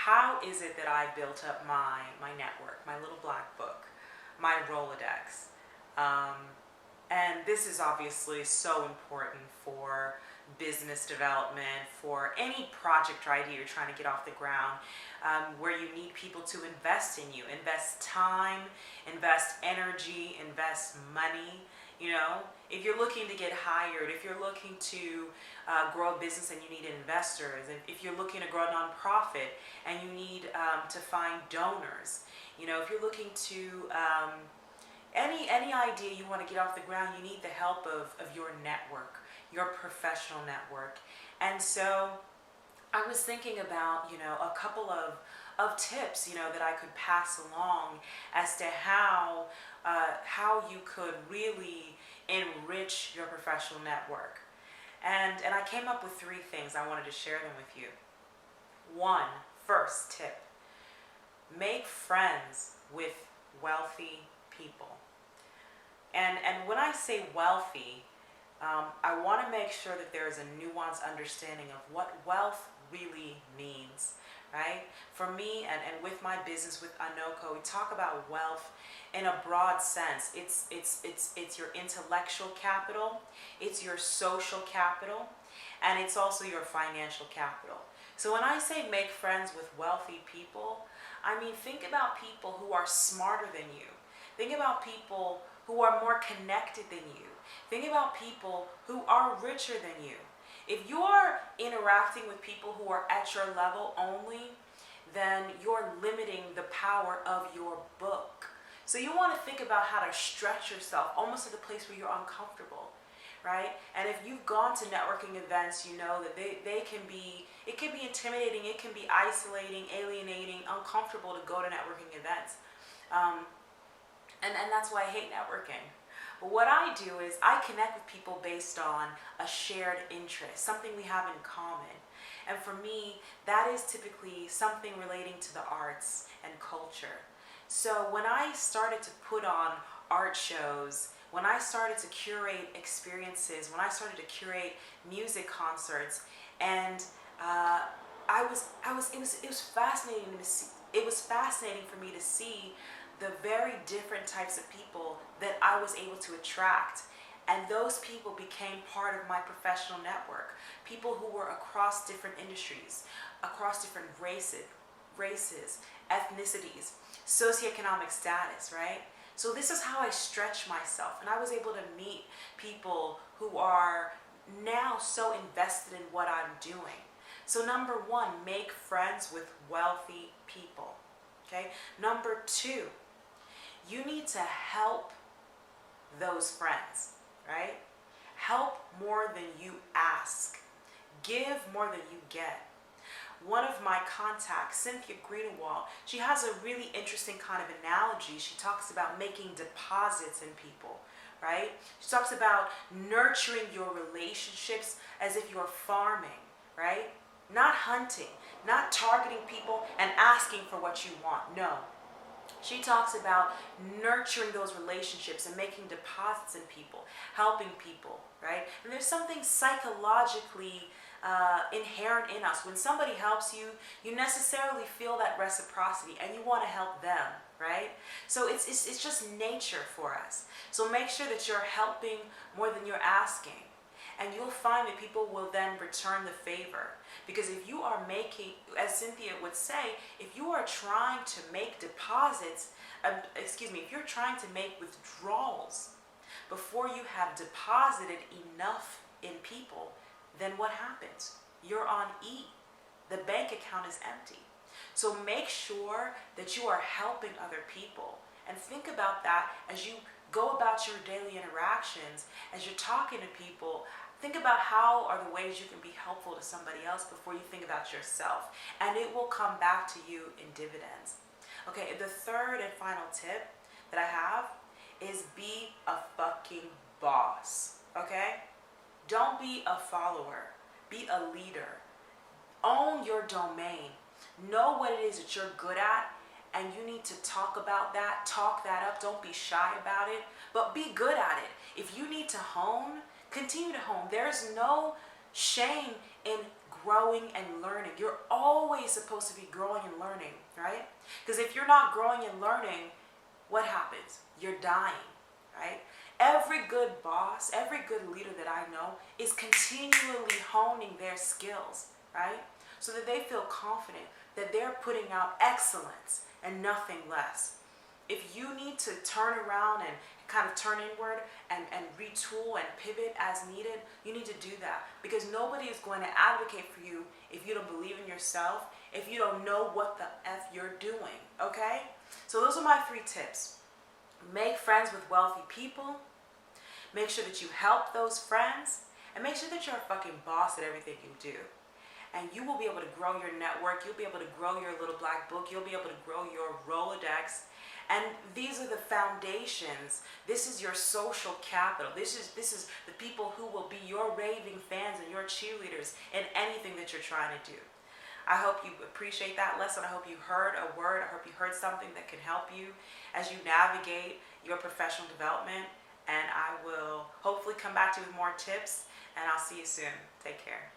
how is it that I built up my network, my little black book, my Rolodex? Um, and this is obviously so important for business development, for any project or idea you're trying to get off the ground, where you need people to invest in you, invest time, invest energy, invest money. You know, if you're looking to get hired, if you're looking to grow a business and you need investors, if you're looking to grow a nonprofit and you need to find donors, you know, if you're looking to any idea you want to get off the ground, you need the help of your network, your professional network. And so I was thinking about, you know, a couple of tips, you know, that I could pass along as to how you could really enrich your professional network. And I came up with 3 things. I wanted to share them with you. One, first tip, make friends with wealthy people. And when I say wealthy, I want to make sure that there is a nuanced understanding of what wealth really means, right? For me and with my business with Anoko, we talk about wealth in a broad sense. It's your intellectual capital, it's your social capital, and it's also your financial capital. So when I say make friends with wealthy people, I mean think about people who are smarter than you. Think about people who are more connected than you. Think about people who are richer than you. If you are interacting with people who are at your level only, then you're limiting the power of your book. So you want to think about how to stretch yourself almost to the place where you're uncomfortable, right? And if you've gone to networking events, you know that it can be intimidating, it can be isolating, alienating, uncomfortable to go to networking events. And that's why I hate networking. But what I do is I connect with people based on a shared interest, something we have in common. And for me, that is typically something relating to the arts and culture. So when I started to put on art shows, when I started to curate experiences, when I started to curate music concerts, and it was fascinating to see. It was fascinating for me to see the very different types of people that I was able to attract. And those people became part of my professional network. People who were across different industries, across different races, ethnicities, socioeconomic status, right? So this is how I stretch myself. And I was able to meet people who are now so invested in what I'm doing. So number 1, make friends with wealthy people. Okay? Number 2, you need to help those friends, right? Help more than you ask. Give more than you get. One of my contacts, Cynthia Greenwald, she has a really interesting kind of analogy. She talks about making deposits in people, right? She talks about nurturing your relationships as if you're farming, right? Not hunting, not targeting people and asking for what you want. No. She talks about nurturing those relationships and making deposits in people, helping people, right? And there's something psychologically inherent in us. When somebody helps you, you necessarily feel that reciprocity and you want to help them, right? So it's just nature for us. So make sure that you're helping more than you're asking. And you'll find that people will then return the favor. Because if you are making, as Cynthia would say, if you are trying to make deposits, if you're trying to make withdrawals before you have deposited enough in people, then what happens? You're on E. The bank account is empty. So make sure that you are helping other people. And think about that as you go about your daily interactions, as you're talking to people. Think about how are the ways you can be helpful to somebody else before you think about yourself. And it will come back to you in dividends. Okay, the third and final tip that I have is be a fucking boss. Okay? Don't be a follower. Be a leader. Own your domain. Know what it is that you're good at, and you need to talk about that. Talk that up. Don't be shy about it, but be good at it. If you need to hone, continue to hone. There's no shame in growing and learning. You're always supposed to be growing and learning, right? Because if you're not growing and learning, what happens? You're dying, right? Every good boss, every good leader that I know is continually honing their skills, right? So that they feel confident that they're putting out excellence and nothing less. If you need to turn around and kind of turn inward and retool and pivot as needed, you need to do that, because nobody is going to advocate for you if you don't believe in yourself, if you don't know what the F you're doing, okay? So those are my 3 tips. Make friends with wealthy people, make sure that you help those friends, and make sure that you're a fucking boss at everything you do. And you will be able to grow your network, you'll be able to grow your little black book, you'll be able to grow your Rolodex. And these are the foundations. This is your social capital. This is the people who will be your raving fans and your cheerleaders in anything that you're trying to do. I hope you appreciate that lesson. I hope you heard a word. I hope you heard something that can help you as you navigate your professional development. And I will hopefully come back to you with more tips. And I'll see you soon. Take care.